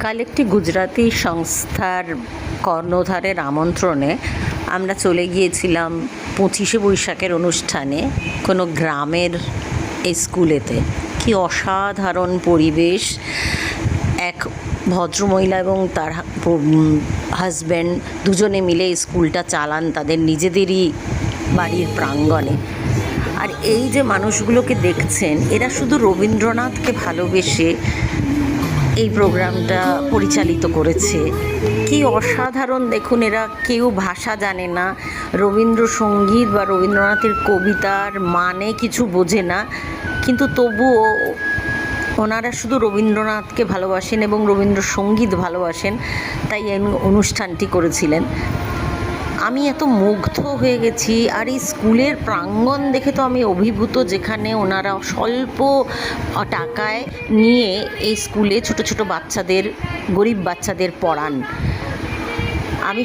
কাল একটি গুজরাটি সংস্থার কর্ণধারের আমন্ত্রণে আমরা চলে গিয়েছিলাম 25শে বৈশাখের অনুষ্ঠানে কোনো গ্রামের এই স্কুলেতে। কি অসাধারণ পরিবেশ! এক ভদ্রমহিলা এবং তার হাজব্যান্ড দুজনে মিলে এই স্কুলটা চালান তাদের নিজেদেরই বাড়ির প্রাঙ্গণে। আর এই যে মানুষগুলোকে দেখছেন, এরা শুধু রবীন্দ্রনাথকে ভালোবেসে এই প্রোগ্রামটা পরিচালিত করেছে। কি অসাধারণ! দেখুন, এরা কেউ ভাষা জানে না, রবীন্দ্রসঙ্গীত বা রবীন্দ্রনাথের কবিতার মানে কিছু বোঝে না, কিন্তু তবুও ওনারা শুধু রবীন্দ্রনাথকে ভালোবাসেন এবং রবীন্দ্রসঙ্গীত ভালোবাসেন, তাই এই অনুষ্ঠানটি করেছিলেন। আমি এত মুগ্ধ হয়ে গেছি। আর এই স্কুলের প্রাঙ্গণ দেখে তো আমি অভিভূত, যেখানে ওনারা স্বল্প টাকায় নিয়ে এই স্কুলে ছোট ছোট বাচ্চাদের, গরিব বাচ্চাদের পড়ান। আমি